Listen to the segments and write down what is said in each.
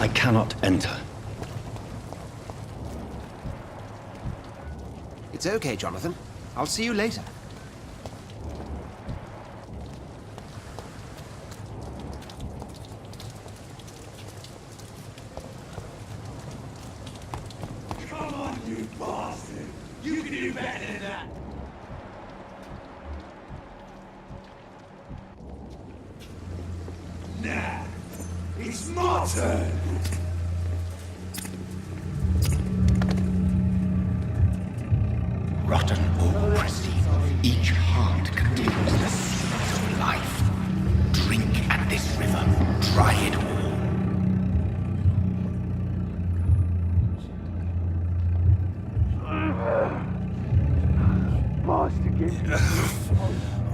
I cannot enter. It's okay, Jonathan. I'll see you later. Come on, you bastard! You can do better than that! Nah, it's my turn! Rotten or pristine, each heart contains the seeds of life. Drink at this river, try it all.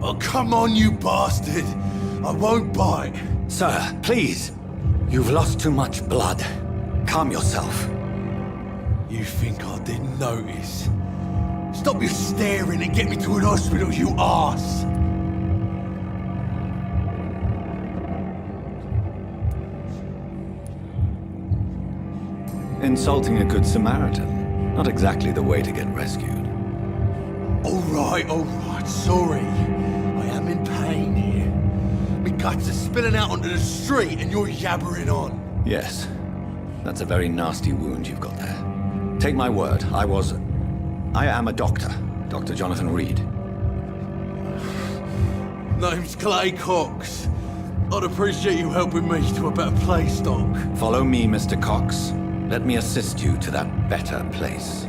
Oh, come on, you bastard! I won't bite. Sir, please. You've lost too much blood. Calm yourself. You think I didn't notice? Stop your staring and get me to an hospital, you arse! Insulting a good Samaritan. Not exactly the way to get rescued. Alright, sorry. I am in pain here. Me guts are spilling out onto the street and you're yabbering on. Yes. That's a very nasty wound you've got there. Take my word, I am a doctor. Dr. Jonathan Reed. Name's Clay Cox. I'd appreciate you helping me to a better place, Doc. Follow me, Mr. Cox. Let me assist you to that better place.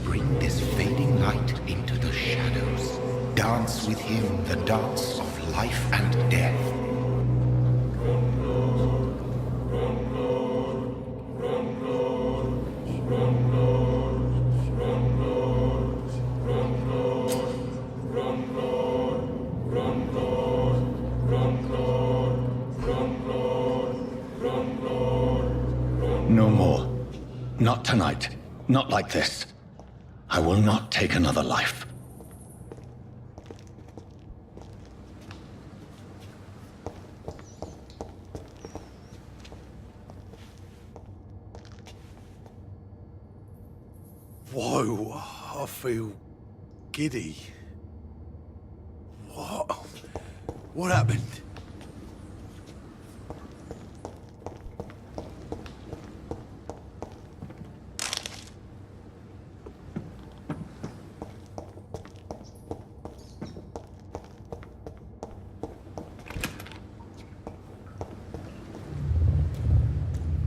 Bring this fading light into the shadows. Dance with him the dance of life and death. No more. Not tonight. Not like this. I will not take another life. Whoa, I feel giddy. What? What happened?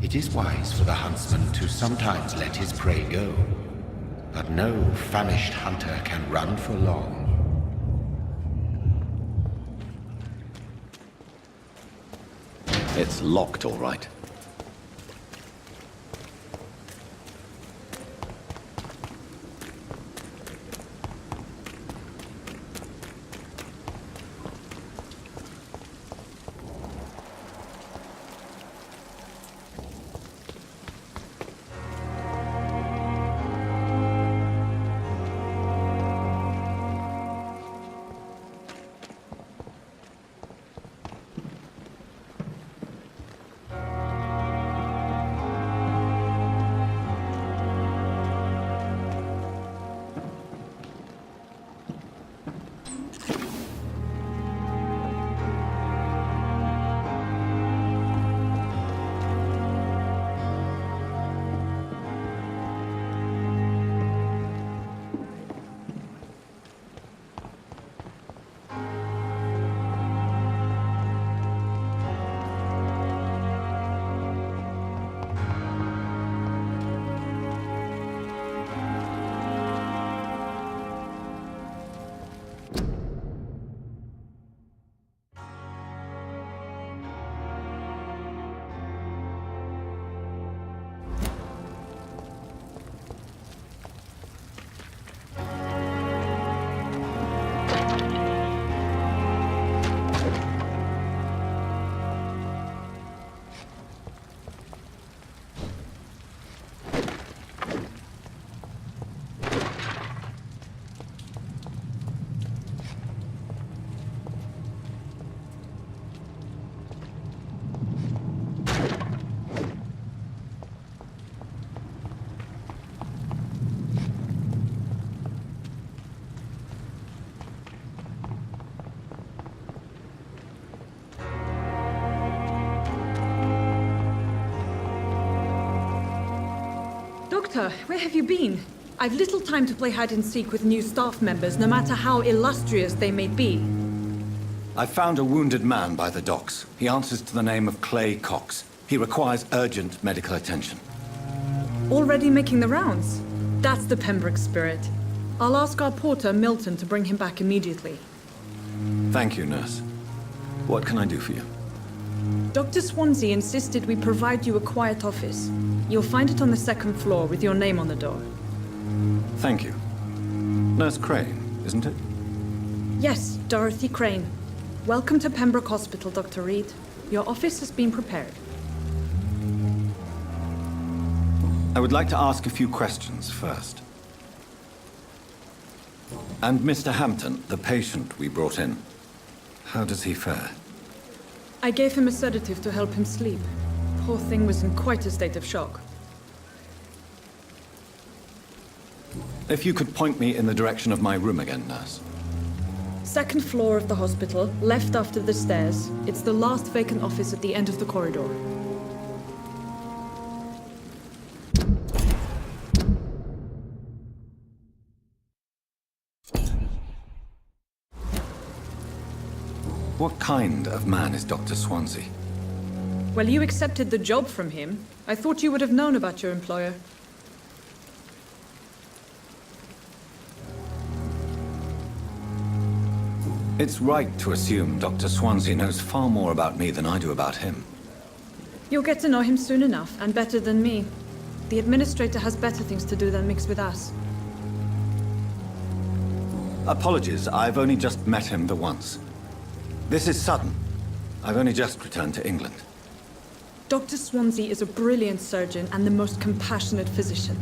It is wise for the huntsman to sometimes let his prey go, but no famished hunter can run for long. It's locked, all right. Doctor, where have you been? I've little time to play hide and seek with new staff members, no matter how illustrious they may be. I found a wounded man by the docks. He answers to the name of Clay Cox. He requires urgent medical attention. Already making the rounds? That's the Pembroke spirit. I'll ask our porter, Milton, to bring him back immediately. Thank you, nurse. What can I do for you? Dr. Swansea insisted we provide you a quiet office. You'll find it on the second floor with your name on the door. Thank you. Nurse Crane, isn't it? Yes, Dorothy Crane. Welcome to Pembroke Hospital, Dr. Reed. Your office has been prepared. I would like to ask a few questions first. And Mr. Hampton, the patient we brought in, how does he fare? I gave him a sedative to help him sleep. Poor thing was in quite a state of shock. If you could point me in the direction of my room again, nurse. Second floor of the hospital, left after the stairs. It's the last vacant office at the end of the corridor. What kind of man is Dr. Swansea? Well, you accepted the job from him. I thought you would have known about your employer. It's right to assume Dr. Swansea knows far more about me than I do about him. You'll get to know him soon enough, and better than me. The administrator has better things to do than mix with us. Apologies, I've only just met him the once. This is sudden. I've only just returned to England. Dr. Swansea is a brilliant surgeon and the most compassionate physician.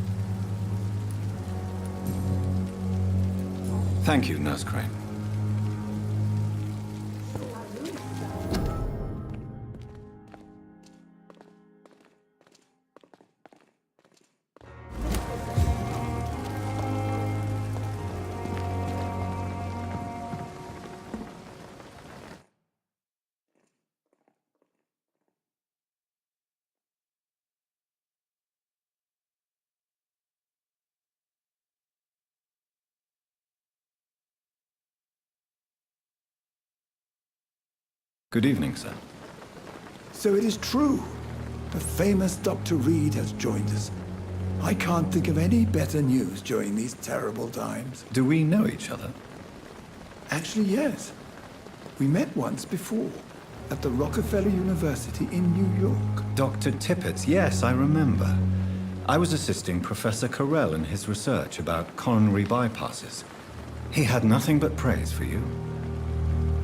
Thank you, Nurse Crane. Good evening, sir. So it is true. The famous Dr. Reed has joined us. I can't think of any better news during these terrible times. Do we know each other? Actually, yes. We met once before, at the Rockefeller University in New York. Dr. Tippett, yes, I remember. I was assisting Professor Carell in his research about coronary bypasses. He had nothing but praise for you.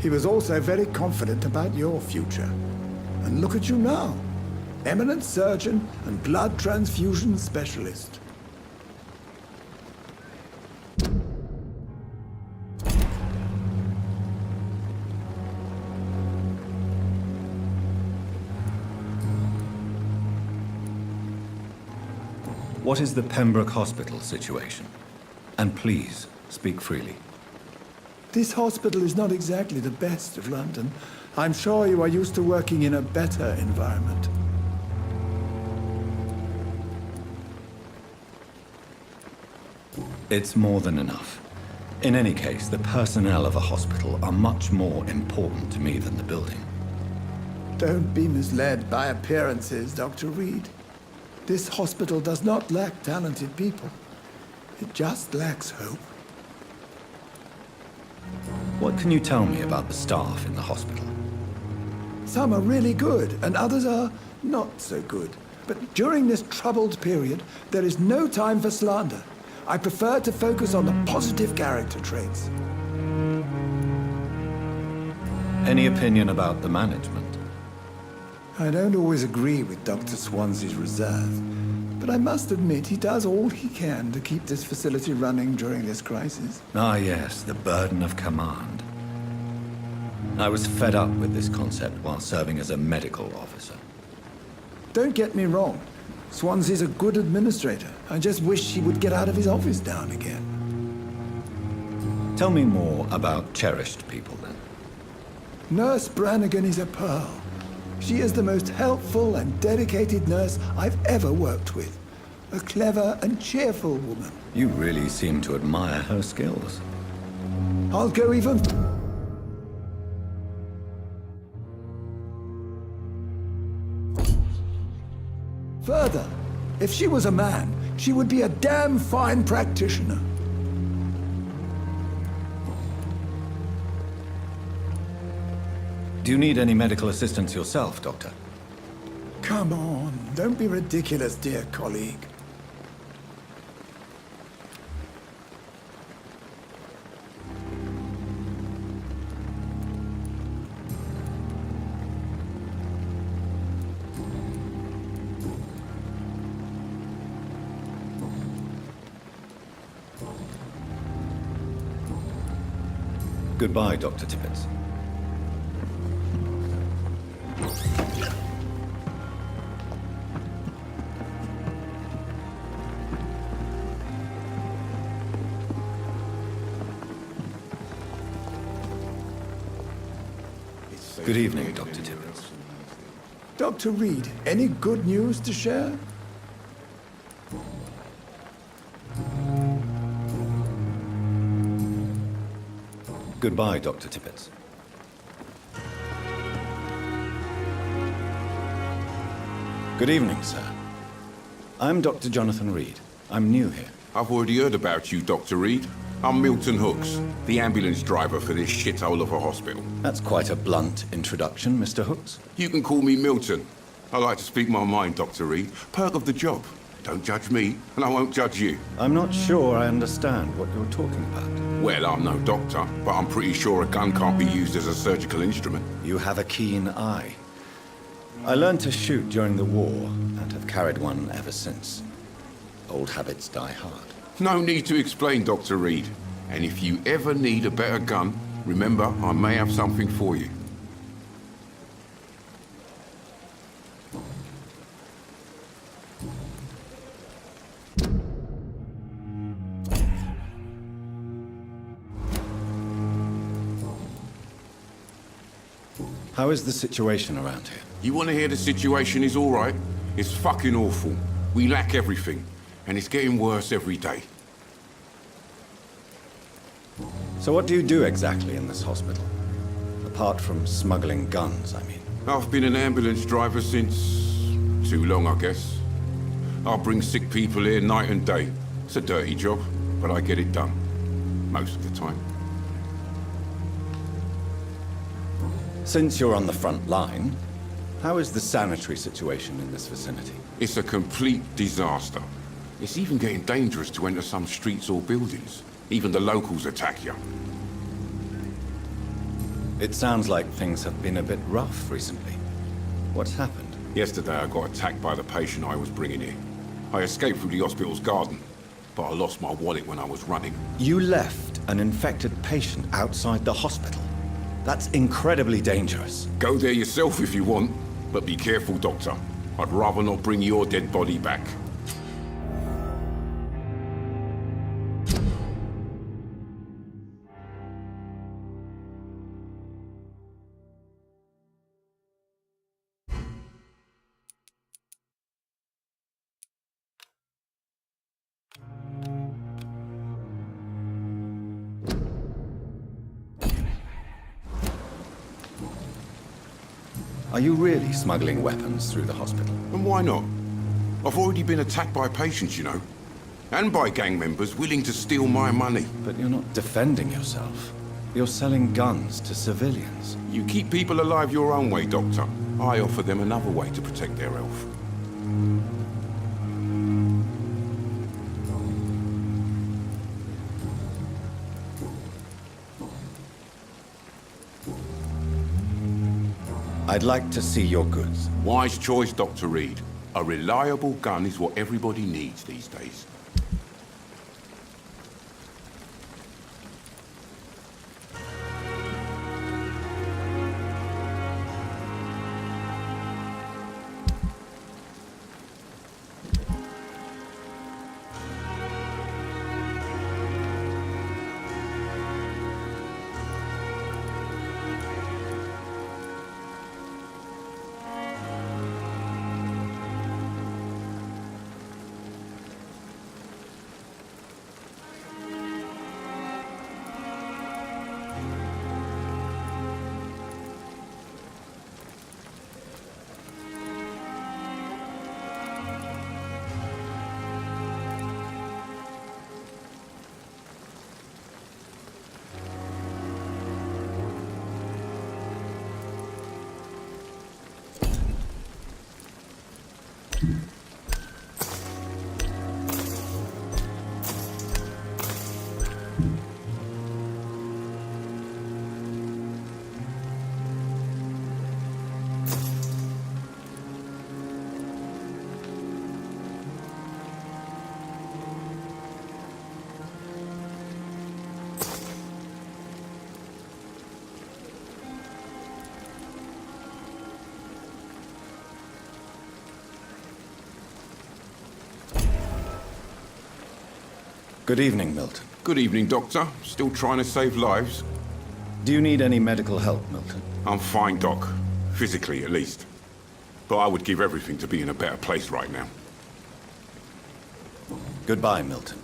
He was also very confident about your future. And look at you now. Eminent surgeon and blood transfusion specialist. What is the Pembroke Hospital situation? And please, speak freely. This hospital is not exactly the best of London. I'm sure you are used to working in a better environment. It's more than enough. In any case, the personnel of a hospital are much more important to me than the building. Don't be misled by appearances, Dr. Reed. This hospital does not lack talented people. It just lacks hope. What can you tell me about the staff in the hospital? Some are really good, and others are not so good. But during this troubled period, there is no time for slander. I prefer to focus on the positive character traits. Any opinion about the management? I don't always agree with Dr. Swansea's reserve, but I must admit he does all he can to keep this facility running during this crisis. Ah, yes, the burden of command. I was fed up with this concept while serving as a medical officer. Don't get me wrong. Swansea's a good administrator. I just wish he would get out of his office now and again. Tell me more about cherished people, then. Nurse Brannigan is a pearl. She is the most helpful and dedicated nurse I've ever worked with. A clever and cheerful woman. You really seem to admire her skills. I'll go even... further. If she was a man, she would be a damn fine practitioner. Do you need any medical assistance yourself, Doctor? Come on, don't be ridiculous, dear colleague. Goodbye, Dr. Tippett. Good evening, Dr. Tippett. Dr. Reed, any good news to share? Goodbye, Dr. Tippett. Good evening, sir. I'm Dr. Jonathan Reed. I'm new here. I've already heard about you, Dr. Reed. I'm Milton Hooks, the ambulance driver for this shithole of a hospital. That's quite a blunt introduction, Mr. Hooks. You can call me Milton. I like to speak my mind, Dr. Reed. Perk of the job. Don't judge me, and I won't judge you. I'm not sure I understand what you're talking about. Well, I'm no doctor, but I'm pretty sure a gun can't be used as a surgical instrument. You have a keen eye. I learned to shoot during the war, and have carried one ever since. Old habits die hard. No need to explain, Dr. Reed. And if you ever need a better gun, remember, I may have something for you. How is the situation around here? You want to hear the situation is all right? It's fucking awful. We lack everything, and it's getting worse every day. So what do you do exactly in this hospital? Apart from smuggling guns, I mean. I've been an ambulance driver since... too long, I guess. I bring sick people here night and day. It's a dirty job, but I get it done. Most of the time. Since you're on the front line, how is the sanitary situation in this vicinity? It's a complete disaster. It's even getting dangerous to enter some streets or buildings. Even the locals attack you. It sounds like things have been a bit rough recently. What's happened? Yesterday I got attacked by the patient I was bringing here. I escaped through the hospital's garden, but I lost my wallet when I was running. You left an infected patient outside the hospital? That's incredibly dangerous. Go there yourself if you want, but be careful, Doctor. I'd rather not bring your dead body back. Are you really smuggling weapons through the hospital? And why not? I've already been attacked by patients, you know. And by gang members willing to steal my money. But you're not defending yourself. You're selling guns to civilians. You keep people alive your own way, Doctor. I offer them another way to protect their health. I'd like to see your goods. Wise choice, Dr. Reed. A reliable gun is what everybody needs these days. Good evening, Milton. Good evening, Doctor. Still trying to save lives? Do you need any medical help, Milton? I'm fine, Doc. Physically, at least. But I would give everything to be in a better place right now. Goodbye, Milton.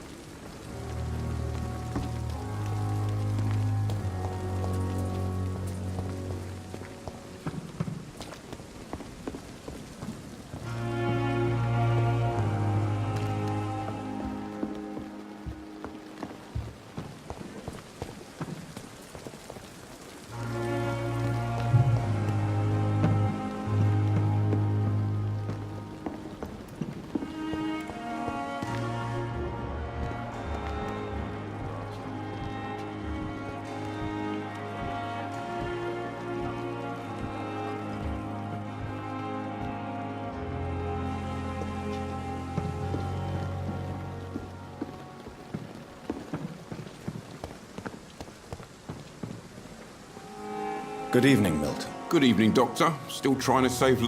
Good evening, Milton. Good evening, Doctor. Still trying to save...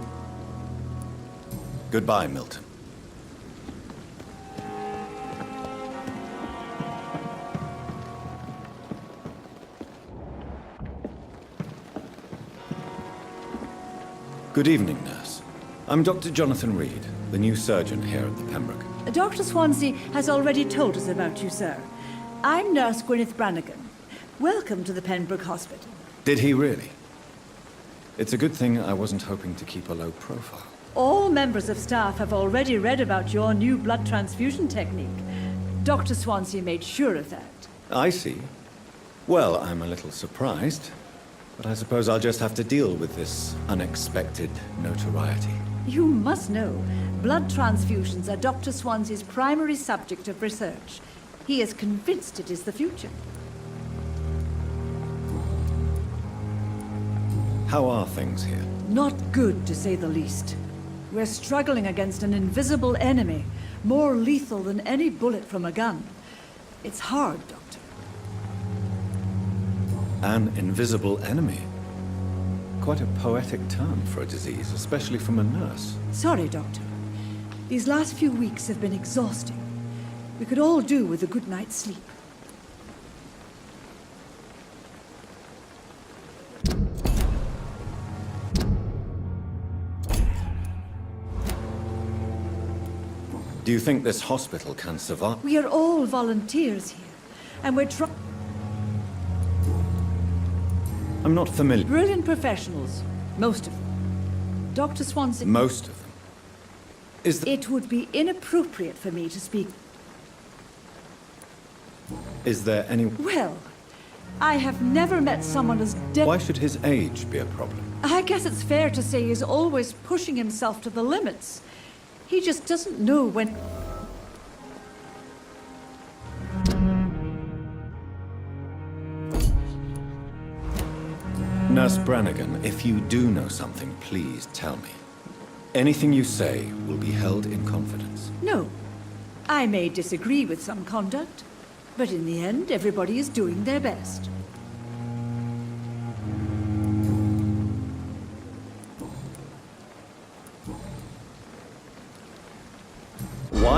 Goodbye, Milton. Good evening, nurse. I'm Dr. Jonathan Reed, the new surgeon here at the Pembroke. Dr. Swansea has already told us about you, sir. I'm Nurse Gwyneth Brannigan. Welcome to the Pembroke Hospital. Did he really? It's a good thing I wasn't hoping to keep a low profile. All members of staff have already read about your new blood transfusion technique. Dr. Swansea made sure of that. I see. Well, I'm a little surprised, but I suppose I'll just have to deal with this unexpected notoriety. You must know, blood transfusions are Dr. Swansea's primary subject of research. He is convinced it is the future. How are things here? Not good, to say the least. We're struggling against an invisible enemy, more lethal than any bullet from a gun. It's hard, Doctor. An invisible enemy? Quite a poetic term for a disease, especially from a nurse. Sorry, Doctor. These last few weeks have been exhausting. We could all do with a good night's sleep. Do you think this hospital can survive? We are all volunteers here, and we're I'm not familiar. brilliant professionals, most of them. Dr. Swansea... Most of them. It would be inappropriate for me to speak... Is there any... Well, I have never met someone as dead... Why should his age be a problem? I guess it's fair to say he's always pushing himself to the limits. He just doesn't know when... Nurse Brannigan, if you do know something, please tell me. Anything you say will be held in confidence. No. I may disagree with some conduct, but in the end, everybody is doing their best.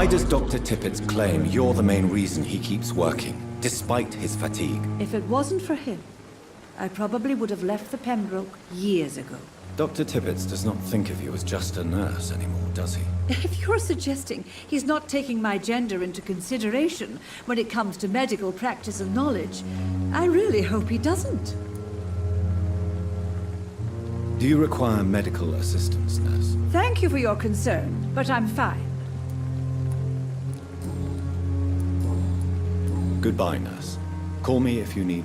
Why does Dr. Tippett's claim you're the main reason he keeps working, despite his fatigue? If it wasn't for him, I probably would have left the Pembroke years ago. Dr. Tippett does not think of you as just a nurse anymore, does he? If you're suggesting he's not taking my gender into consideration when it comes to medical practice and knowledge, I really hope he doesn't. Do you require medical assistance, nurse? Thank you for your concern, but I'm fine. Goodbye, nurse. Call me if you need...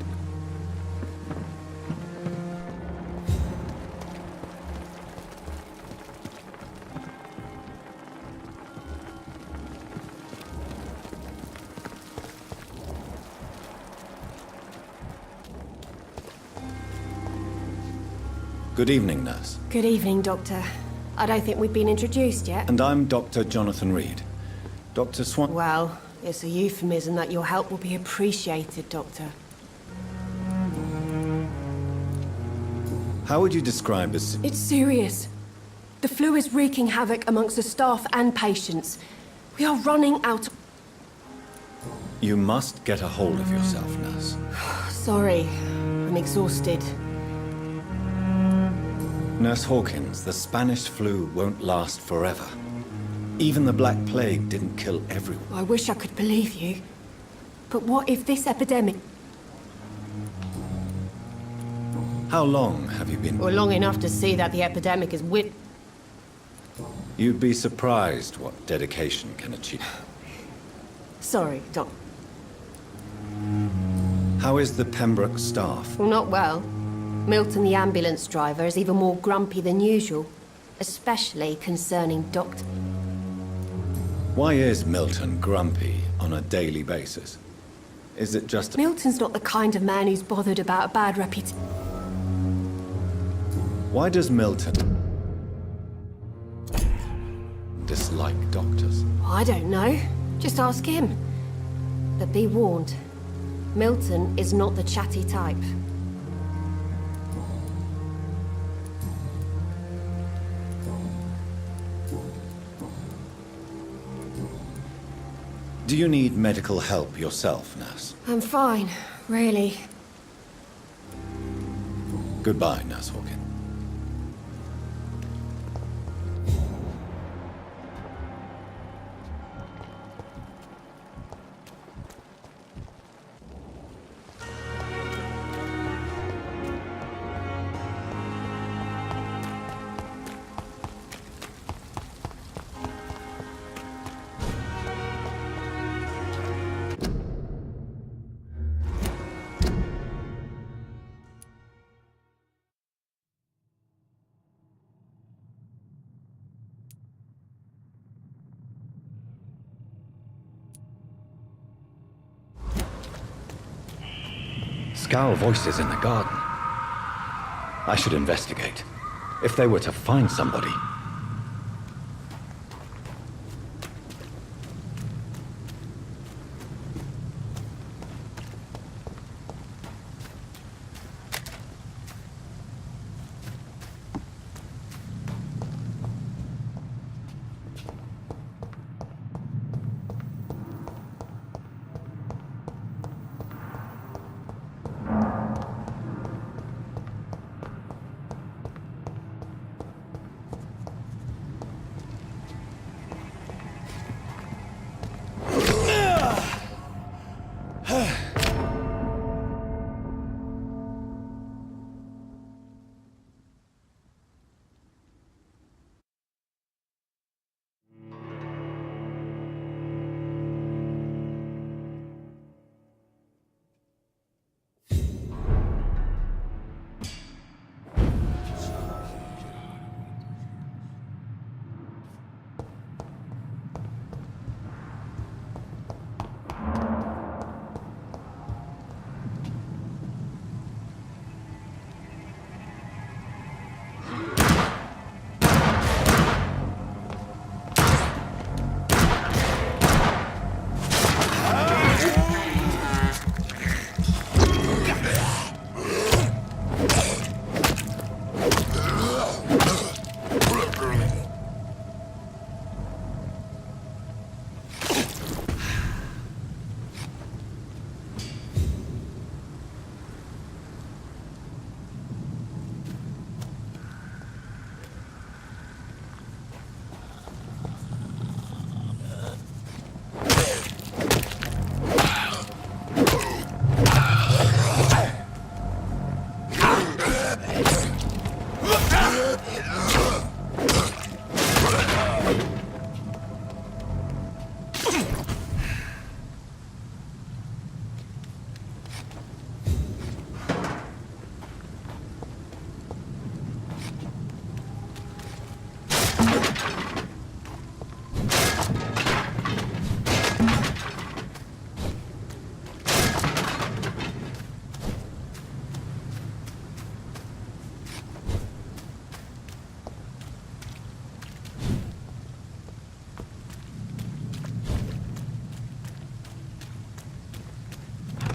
Good evening, nurse. Good evening, Doctor. I don't think we've been introduced yet. And I'm Dr. Jonathan Reed. Dr. Swan... Well, it's a euphemism that your help will be appreciated, Doctor. How would you describe this? It's serious. The flu is wreaking havoc amongst the staff and patients. We are running out... You must get a hold of yourself, nurse. Sorry, I'm exhausted. Nurse Hawkins, the Spanish flu won't last forever. Even the Black Plague didn't kill everyone. I wish I could believe you. But what if this epidemic... How long have you been... Well, long enough to see that the epidemic is You'd be surprised what dedication can achieve. Sorry, Doc. How is the Pembroke staff? Well, not well. Milton, the ambulance driver, is even more grumpy than usual. Especially concerning Dr. Why is Milton grumpy on a daily basis? Is it just... Milton's not the kind of man who's bothered about a bad reputation. Why does Milton dislike doctors? I don't know. Just ask him. But be warned, Milton is not the chatty type. Do you need medical help yourself, nurse? I'm fine, really. Goodbye, Nurse Hawkins. Scowl voices in the garden. I should investigate. If they were to find somebody.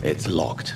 It's locked.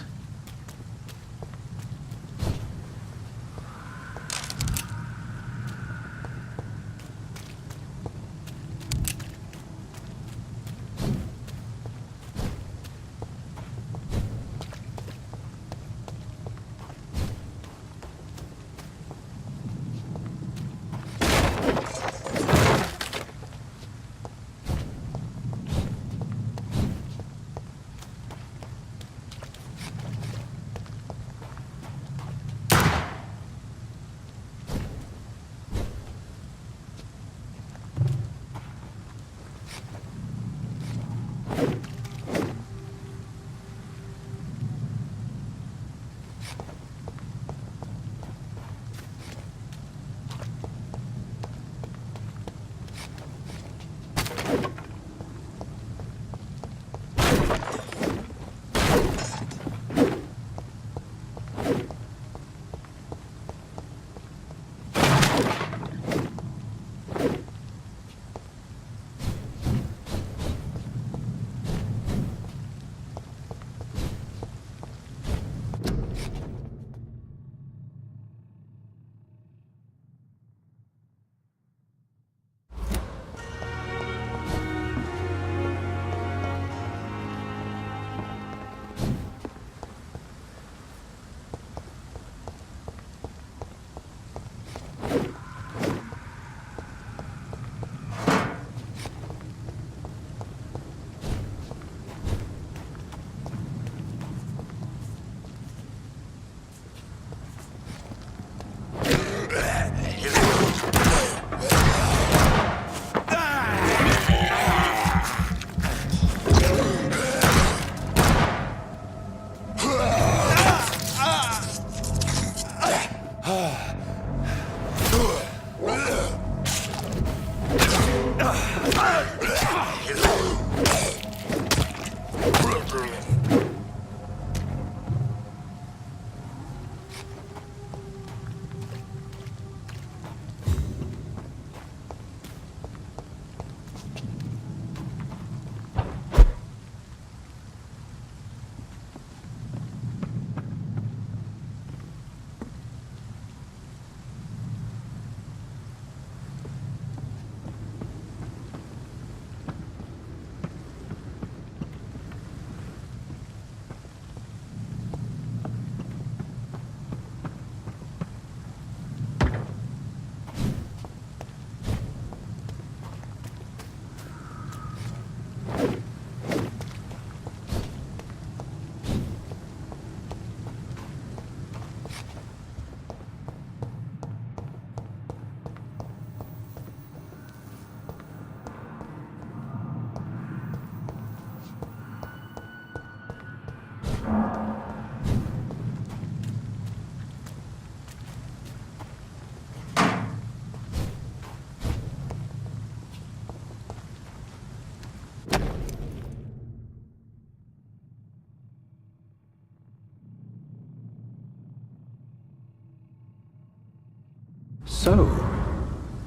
So,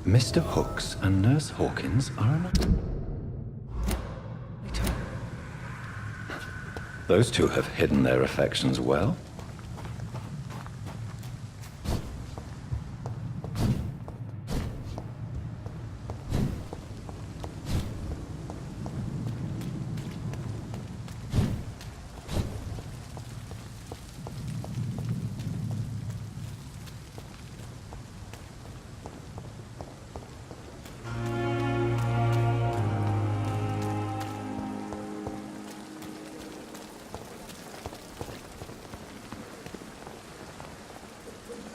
Mr. Hooks and Nurse Hawkins are an... Those two have hidden their affections well.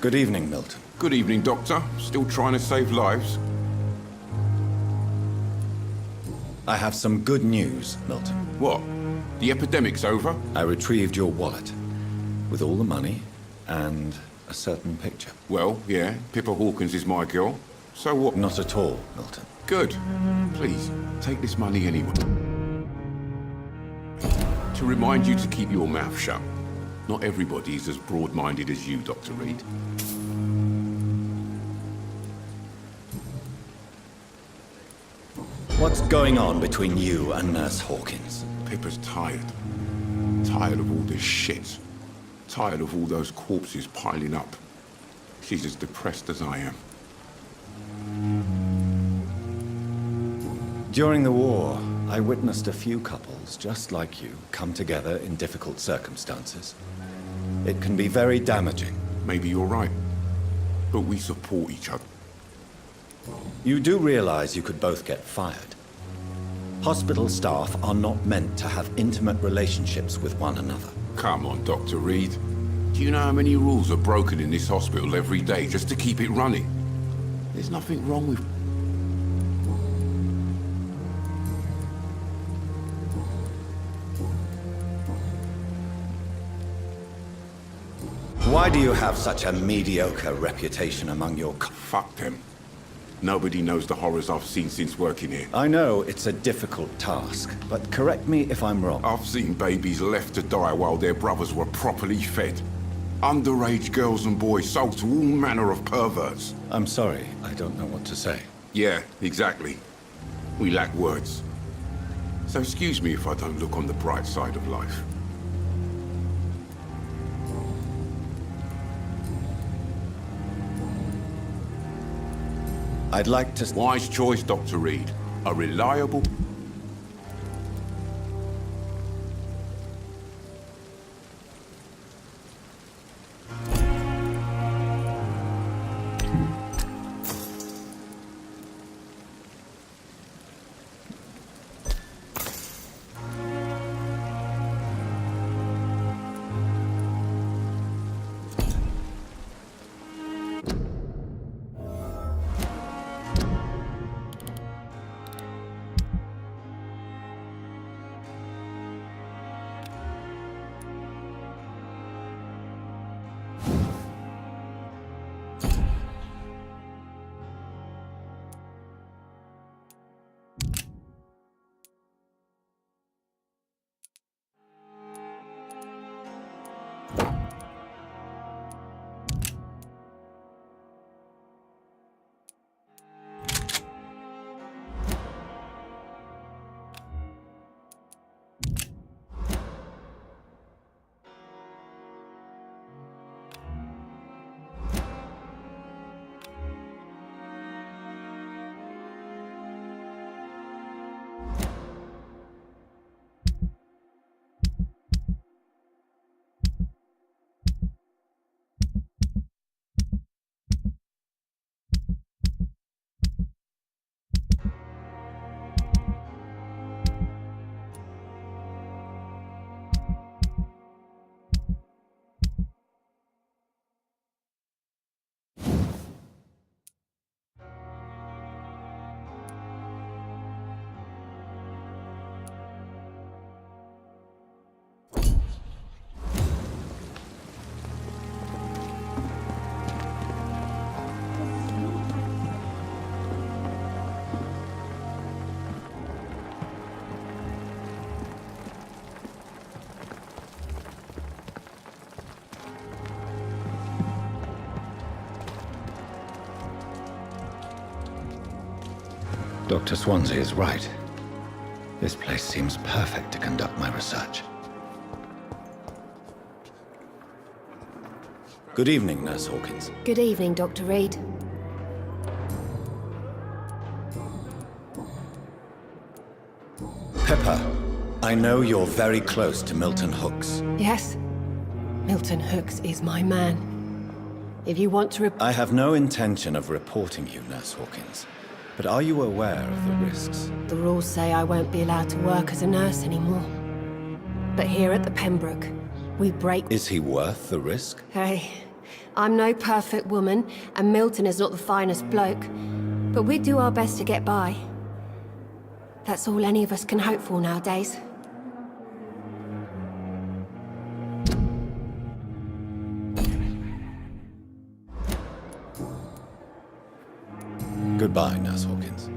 Good evening, Milton. Good evening, Doctor. Still trying to save lives? I have some good news, Milton. What? The epidemic's over? I retrieved your wallet with all the money and a certain picture. Well, yeah, Pippa Hawkins is my girl. So what? Not at all, Milton. Good. Please, take this money anyway. To remind you to keep your mouth shut. Not everybody is as broad-minded as you, Dr. Reed. What's going on between you and Nurse Hawkins? Pippa's tired. Tired of all this shit. Tired of all those corpses piling up. She's as depressed as I am. During the war, I witnessed a few couples, just like you, come together in difficult circumstances. It can be very damaging. Maybe you're right. But we support each other. You do realize you could both get fired. Hospital staff are not meant to have intimate relationships with one another. Come on, Dr. Reed. Do you know how many rules are broken in this hospital every day just to keep it running? There's nothing wrong with... Why do you have such a mediocre reputation among your... Fuck them. Nobody knows the horrors I've seen since working here. I know it's a difficult task, but correct me if I'm wrong. I've seen babies left to die while their brothers were properly fed. Underage girls and boys sold to all manner of perverts. I'm sorry, I don't know what to say. Yeah, exactly. We lack words. So excuse me if I don't look on the bright side of life. I'd like to... Wise choice, Dr. Reed. A reliable... Dr. Swansea is right. This place seems perfect to conduct my research. Good evening, Nurse Hawkins. Good evening, Dr. Reed. Pepper, I know you're very close to Milton Hooks. Yes? Milton Hooks is my man. If you want to I have no intention of reporting you, Nurse Hawkins. But are you aware of the risks? The rules say I won't be allowed to work as a nurse anymore. But here at the Pembroke, we break... Is he worth the risk? Hey, I'm no perfect woman, and Milton is not the finest bloke. But we do our best to get by. That's all any of us can hope for nowadays. Goodbye, Nurse Hawkins.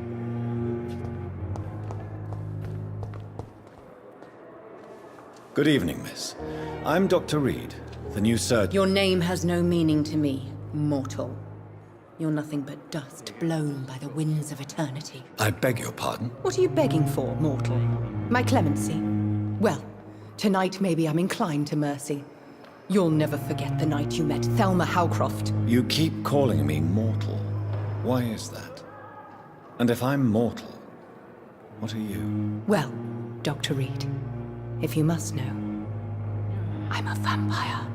Good evening, miss. I'm Dr. Reed, the new surgeon. Your name has no meaning to me, mortal. You're nothing but dust blown by the winds of eternity. I beg your pardon? What are you begging for, mortal? My clemency? Well, tonight maybe I'm inclined to mercy. You'll never forget the night you met Thelma Howcroft. You keep calling me mortal. Why is that? And if I'm mortal, what are you? Well, Dr. Reed, if you must know, I'm a vampire.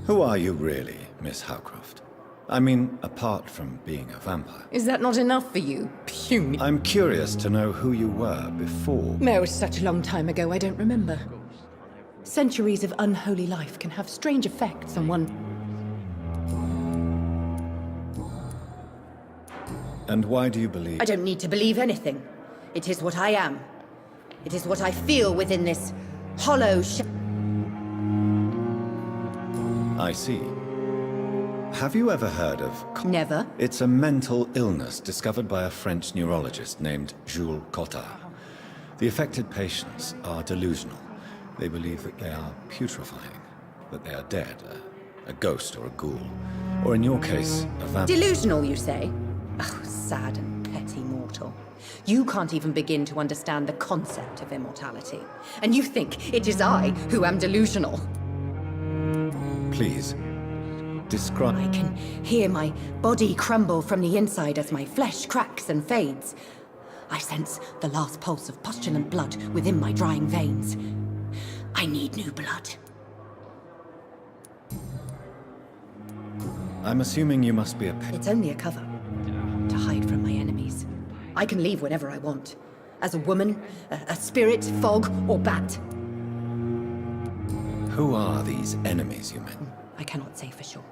Who are you really, Miss Howcroft? I mean, apart from being a vampire. Is that not enough for you, puny? I'm curious to know who you were before. It was such a long time ago, I don't remember. Centuries of unholy life can have strange effects on one. And why do you believe? I don't need to believe anything. It is what I am. It is what I feel within this hollow I see. Have you ever heard of... Never. It's a mental illness discovered by a French neurologist named Jules Cottard. The affected patients are delusional. They believe that they are putrefying, that they are dead, a ghost or a ghoul, or in your case, a vampire. Delusional, you say? Oh, sad and petty mortal. You can't even begin to understand the concept of immortality. And you think it is I who am delusional. Please, describe... I can hear my body crumble from the inside as my flesh cracks and fades. I sense the last pulse of postulant blood within my drying veins. I need new blood. I'm assuming you must be a... It's only a cover. To hide from my enemies. I can leave whenever I want. As a woman, a spirit, fog, or bat. Who are these enemies you meant? I cannot say for sure.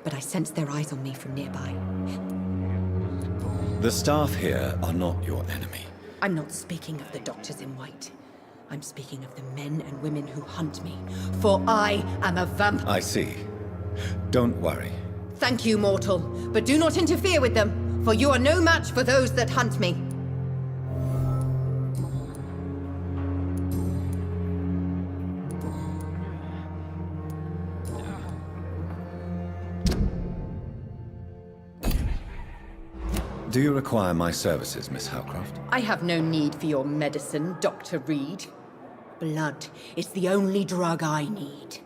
But I sense their eyes on me from nearby. The staff here are not your enemy. I'm not speaking of the doctors in white. I'm speaking of the men and women who hunt me. For I am a vampire. I see. Don't worry. Thank you, mortal. But do not interfere with them, for you are no match for those that hunt me. Do you require my services, Miss Howcroft? I have no need for your medicine, Dr. Reed. Blood is the only drug I need.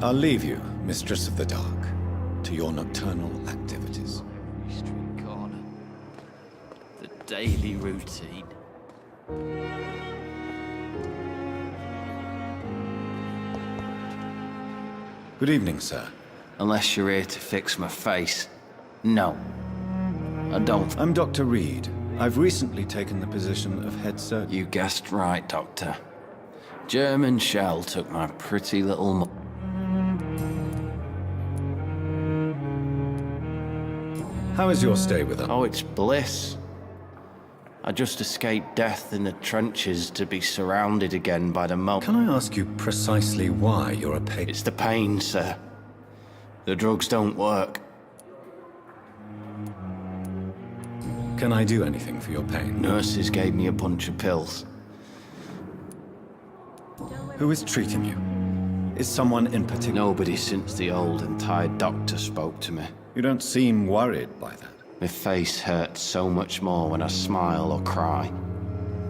I'll leave you, Mistress of the Dark, to your nocturnal activities. Street corner. The daily routine. Good evening, sir. Unless you're here to fix my face. No. I don't. I'm Dr. Reed. I've recently taken the position of head surgeon. You guessed right, Doctor. German shell took my pretty little How is your stay with them? Oh, it's bliss. I just escaped death in the trenches to be surrounded again by the mob. Can I ask you precisely why you're a patient? It's the pain, sir. The drugs don't work. Can I do anything for your pain? Nurses gave me a bunch of pills. Who is treating you? Is someone in particular? Nobody since the old and tired doctor spoke to me. You don't seem worried by that. My face hurts so much more when I smile or cry.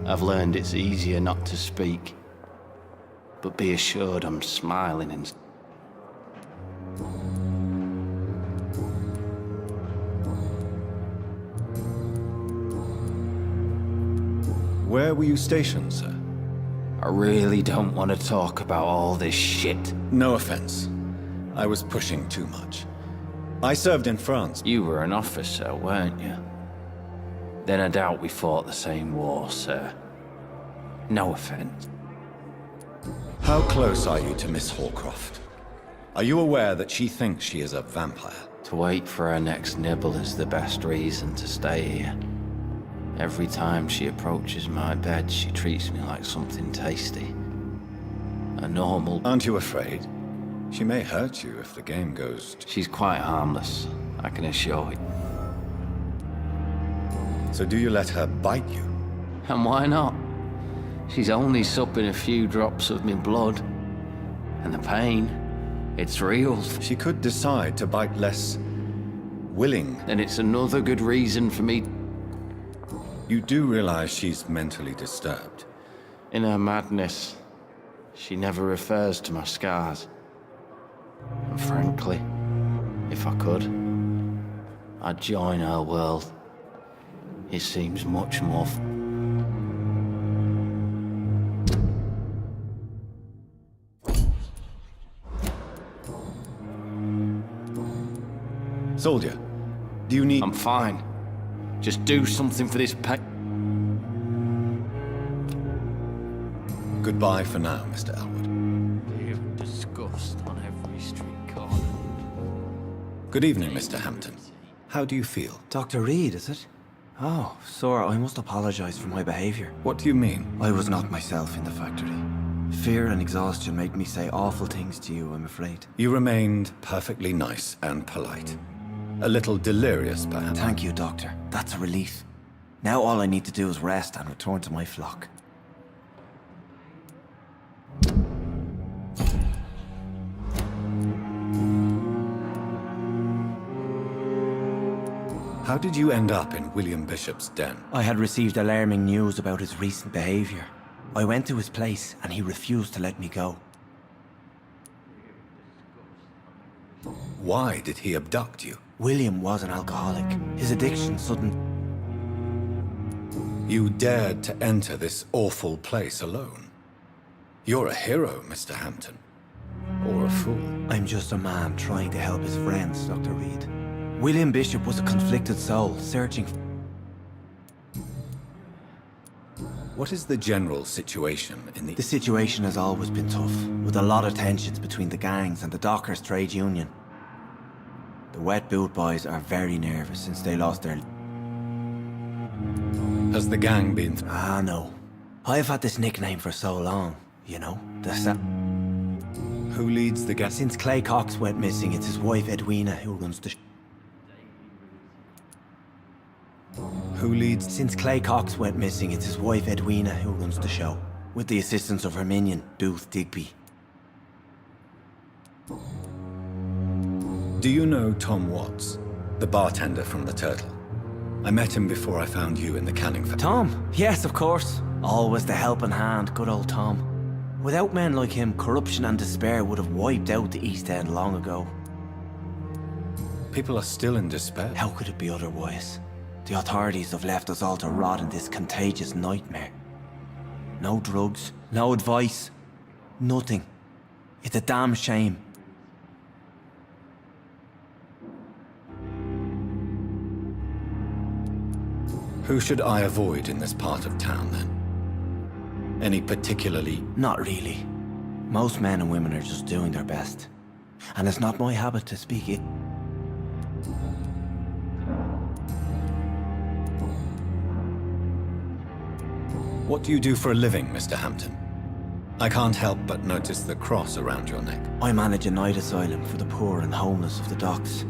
I've learned it's easier not to speak. But be assured I'm smiling and... Where were you stationed, sir? I really don't want to talk about all this shit. No offense. I was pushing too much. I served in France. You were an officer, weren't you? Then I doubt we fought the same war, sir. No offense. How close are you to Miss Horcroft? Are you aware that she thinks she is a vampire? To wait for her next nibble is the best reason to stay here. Every time she approaches my bed, she treats me like something tasty. A normal... Aren't you afraid? She may hurt you if the game goes... She's quite harmless, I can assure you. So do you let her bite you? And why not? She's only supping a few drops of my blood. And the pain, it's real. She could decide to bite less willing. Then it's another good reason for me... You do realize she's mentally disturbed. In her madness, she never refers to my scars. And frankly, if I could, I'd join her world. It seems much more... Soldier, do you need... I'm fine. Just do something for this pack. Goodbye for now, Mr. Elwood. You're disgust on every street corner. Good evening, Mr. Hampton. How do you feel? Dr. Reed, is it? Oh, sir, I must apologize for my behavior. What do you mean? I was not myself in the factory. Fear and exhaustion make me say awful things to you, I'm afraid. You remained perfectly nice and polite. A little delirious, perhaps. Thank you, Doctor. That's a relief. Now all I need to do is rest and return to my flock. How did you end up in William Bishop's den? I had received alarming news about his recent behavior. I went to his place and he refused to let me go. Why did he abduct you? William was an alcoholic. His addiction sudden... You dared to enter this awful place alone. You're a hero, Mr. Hampton. Or a fool. I'm just a man trying to help his friends, Dr. Reed. William Bishop was a conflicted soul, searching... What is the general situation in The situation has always been tough, with a lot of tensions between the gangs and the Dockers' trade union. The Wet Boot Boys are very nervous since they lost their... Has the gang been... Ah, no. I've had this nickname for so long, you know, Who leads the gang? Since Clay Cox went missing, it's his wife Edwina who runs the... Who leads... Since Clay Cox went missing, it's his wife Edwina who runs the show, with the assistance of her minion, Booth Digby. Do you know Tom Watts, the bartender from the Turtle? I met him before I found you in the canning factory. Tom? Yes, of course. Always the helping hand, good old Tom. Without men like him, corruption and despair would have wiped out the East End long ago. People are still in despair. How could it be otherwise? The authorities have left us all to rot in this contagious nightmare. No drugs, no advice, nothing. It's a damn shame. Who should I avoid in this part of town, then? Any particularly... Not really. Most men and women are just doing their best. And it's not my habit to speak it. What do you do for a living, Mr. Hampton? I can't help but notice the cross around your neck. I manage a night asylum for the poor and homeless of the docks.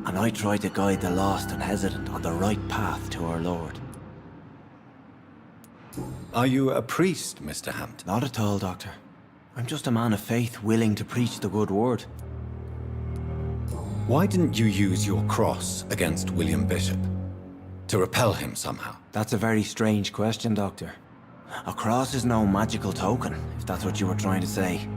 And I try to guide the lost and hesitant on the right path to our Lord. Are you a priest, Mr. Hampton? Not at all, Doctor. I'm just a man of faith willing to preach the good word. Why didn't you use your cross against William Bishop? To repel him somehow? That's a very strange question, Doctor. A cross is no magical token, if that's what you were trying to say.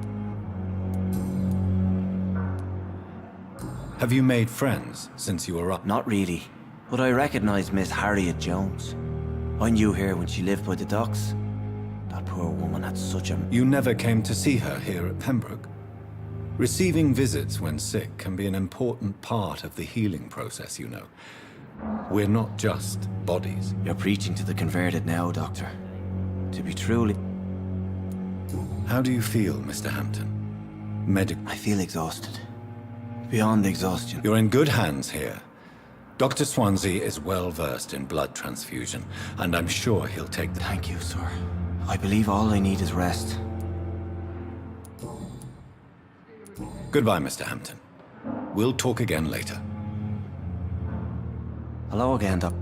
Have you made friends since you were up? Not really, but I recognize Miss Harriet Jones. I knew her when she lived by the docks. That poor woman had such a... You never came to see her here at Pembroke? Receiving visits when sick can be an important part of the healing process, you know. We're not just bodies. You're preaching to the converted now, Doctor. To be truly... How do you feel, Mr. Hampton? I feel exhausted. Beyond exhaustion. You're in good hands here. Dr. Swansea is well versed in blood transfusion, and I'm sure he'll take the... Thank you, sir. I believe all I need is rest. Goodbye, Mr. Hampton. We'll talk again later. Hello again, Doc.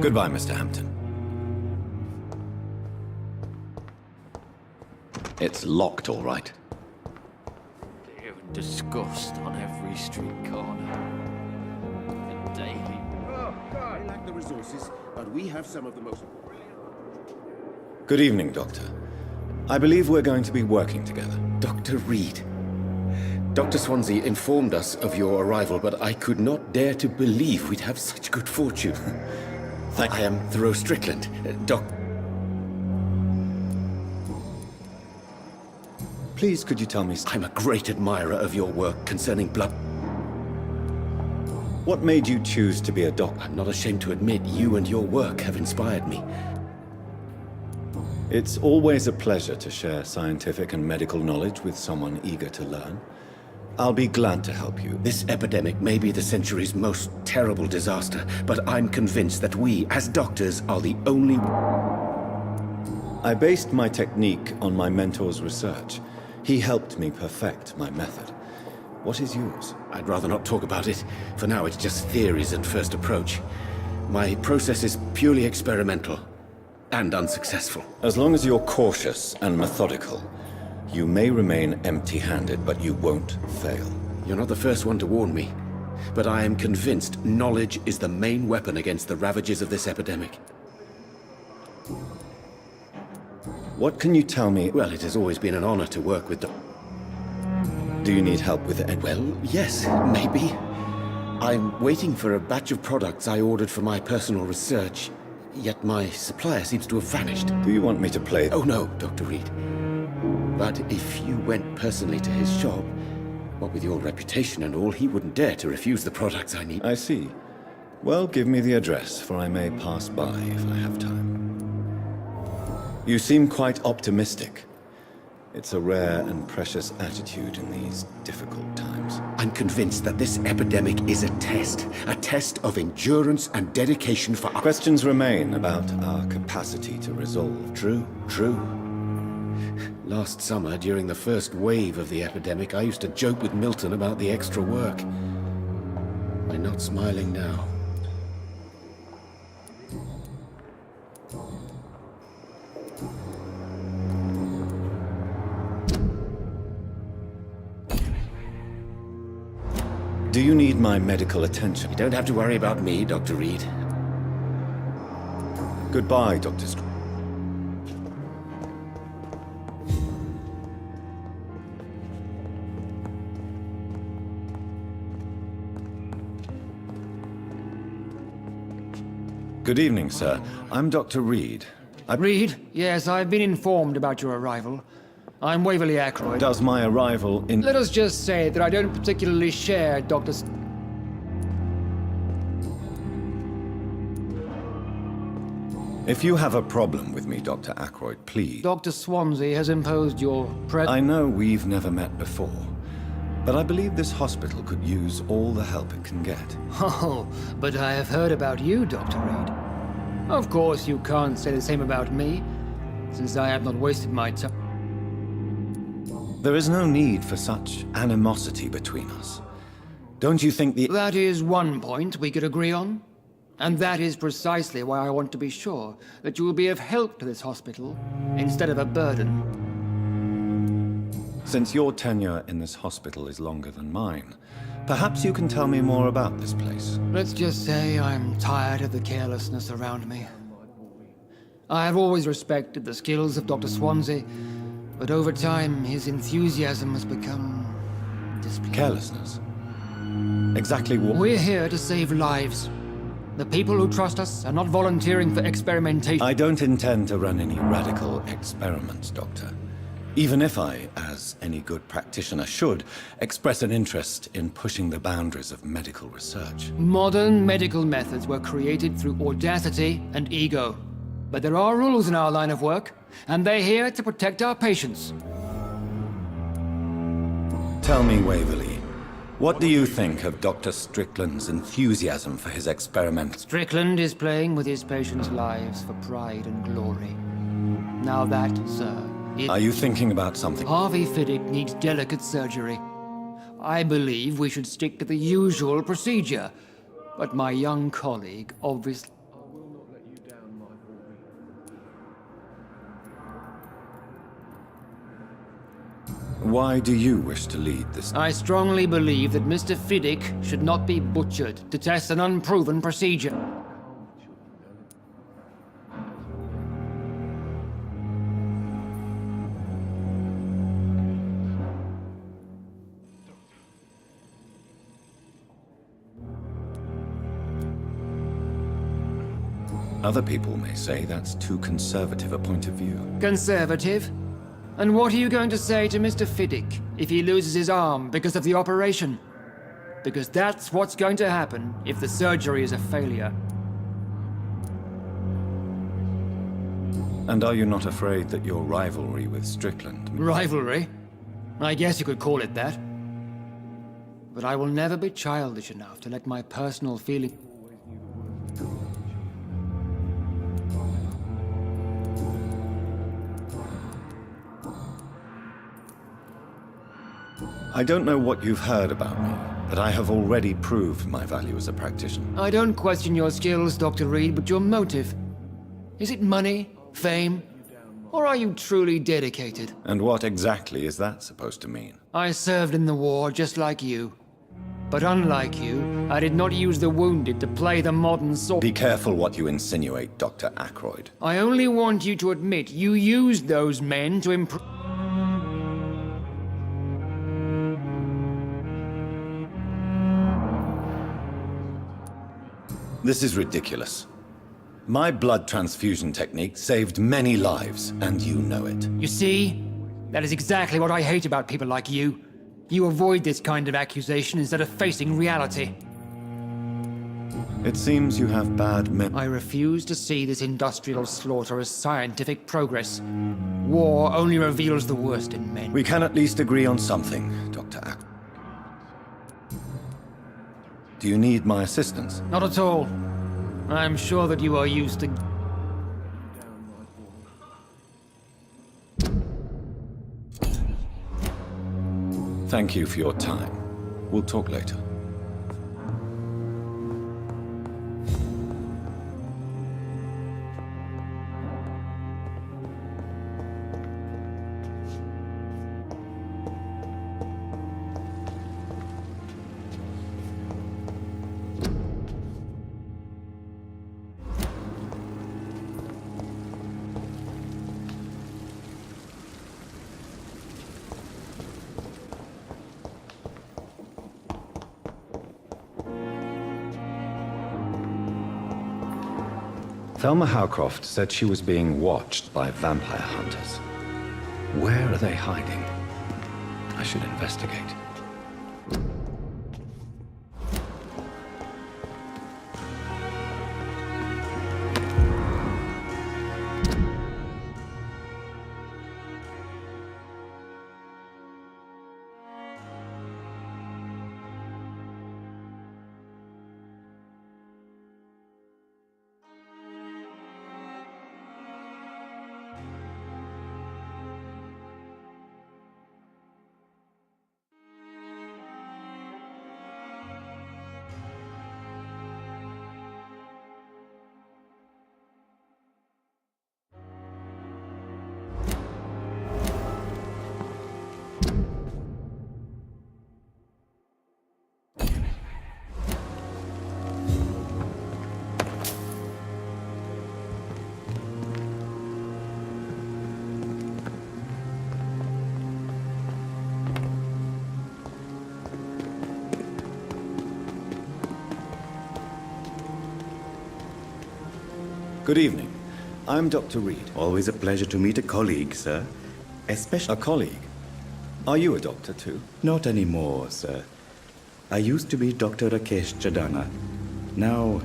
Goodbye, Mr. Hampton. It's locked, all right. Fear and disgust on every street corner. And daily. We lack the resources, but we have some of the most... Good evening, Doctor. I believe we're going to be working together. Dr. Reed. Dr. Swansea informed us of your arrival, but I could not dare to believe we'd have such good fortune. I am Thoreau Strickland, Please, could you tell me... I'm a great admirer of your work concerning blood. What made you choose to be a doctor? I'm not ashamed to admit you and your work have inspired me. It's always a pleasure to share scientific and medical knowledge with someone eager to learn. I'll be glad to help you. This epidemic may be the century's most terrible disaster, but I'm convinced that we, as doctors, are the only... I based my technique on my mentor's research. He helped me perfect my method. What is yours? I'd rather not talk about it. For now, it's just theories and first approach. My process is purely experimental and unsuccessful. As long as you're cautious and methodical, you may remain empty-handed, but you won't fail. You're not the first one to warn me, but I am convinced knowledge is the main weapon against the ravages of this epidemic. What can you tell me? Well, it has always been an honor to work with Do you need help with it? Well, yes, maybe. I'm waiting for a batch of products I ordered for my personal research, yet my supplier seems to have vanished. Do you want me to play? Oh no, Dr. Reed. But if you went personally to his shop, what with your reputation and all, he wouldn't dare to refuse the products I need. I see. Well, give me the address, for I may pass by if I have time. You seem quite optimistic. It's a rare and precious attitude in these difficult times. I'm convinced that this epidemic is a test of endurance and dedication for... Questions remain about our capacity to resolve. True. Last summer, during the first wave of the epidemic, I used to joke with Milton about the extra work. We're not smiling now. Do you need my medical attention? You don't have to worry about me, Dr. Reed. Goodbye, Dr. Str... Good evening, sir. I'm Dr. Reed. Reed? Yes, I've been informed about your arrival. I'm Waverly Ackroyd. Does my arrival in... Let us just say that I don't particularly share Dr. If you have a problem with me, Dr. Ackroyd, please... Dr. Swansea has imposed your I know we've never met before, But I believe this hospital could use all the help it can get. Oh, but I have heard about you, Dr. Reed. Of course, you can't say the same about me, since I have not wasted my time. There is no need for such animosity between us. Don't you think the... That is one point we could agree on. And that is precisely why I want to be sure that you will be of help to this hospital, instead of a burden. Since your tenure in this hospital is longer than mine, perhaps you can tell me more about this place. Let's just say I'm tired of the carelessness around me. I have always respected the skills of Dr. Swansea, but over time his enthusiasm has become displeasing. Carelessness? Exactly what... We're here to save lives. The people who trust us are not volunteering for experimentation. I don't intend to run any radical experiments, Doctor. Even if I, as any good practitioner should, express an interest in pushing the boundaries of medical research. Modern medical methods were created through audacity and ego. But there are rules in our line of work, and they're here to protect our patients. Tell me, Waverly, what do you think of Dr. Strickland's enthusiasm for his experiment? Strickland is playing with his patients' lives for pride and glory. Now that, sir, is... Are you thinking about something? Harvey Fiddick needs delicate surgery. I believe we should stick to the usual procedure. But my young colleague obviously... Why do you wish to lead this? I strongly believe that Mr. Fiddick should not be butchered to test an unproven procedure. Other people may say that's too conservative a point of view. Conservative? And what are you going to say to Mr. Fiddick if he loses his arm because of the operation? Because that's what's going to happen if the surgery is a failure. And are you not afraid that your rivalry with Strickland... Rivalry? I guess you could call it that. But I will never be childish enough to let my personal feelings... I don't know what you've heard about me, but I have already proved my value as a practitioner. I don't question your skills, Dr. Reed, but your motive. Is it money, fame, or are you truly dedicated? And what exactly is that supposed to mean? I served in the war just like you. But unlike you, I did not use the wounded to play the modern sword. Be careful what you insinuate, Dr. Ackroyd. I only want you to admit you used those men to improve... This is ridiculous. My blood transfusion technique saved many lives, and you know it. You see? That is exactly what I hate about people like you. You avoid this kind of accusation instead of facing reality. It seems you have bad I refuse to see this industrial slaughter as scientific progress. War only reveals the worst in men. We can at least agree on something, Dr. Ackroyd. Do you need my assistance? Not at all. I'm sure that you are used to... Thank you for your time. We'll talk later. Thelma Howcroft said she was being watched by vampire hunters. Where are they hiding? I should investigate. Good evening. I'm Dr. Reed. Always a pleasure to meet a colleague, sir. Especially... A colleague? Are you a doctor too? Not anymore, sir. I used to be Dr. Rakesh Chadana. Now,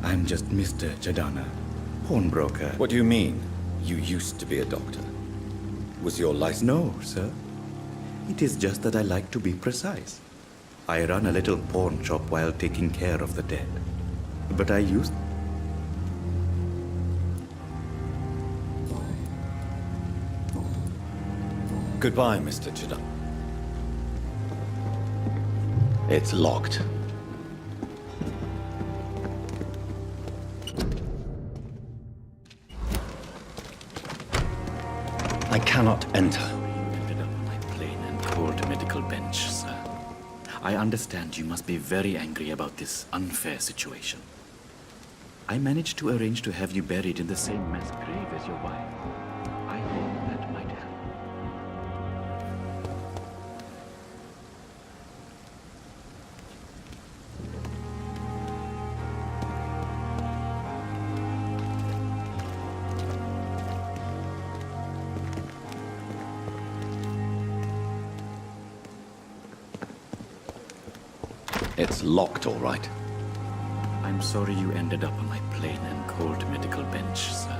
I'm just Mr. Chadana, pawnbroker. What do you mean, you used to be a doctor? Was your license... No, sir. It is just that I like to be precise. I run a little pawn shop while taking care of the dead. But I used... Goodbye, Mr. Chadana. It's locked. I cannot enter. Ended up on my plain and cold medical bench, sir. I understand you must be very angry about this unfair situation. I managed to arrange to have you buried in the same mass grave as your wife. I hope that might help. It's locked, all right. I'm sorry you ended up on my plain and cold medical bench, sir.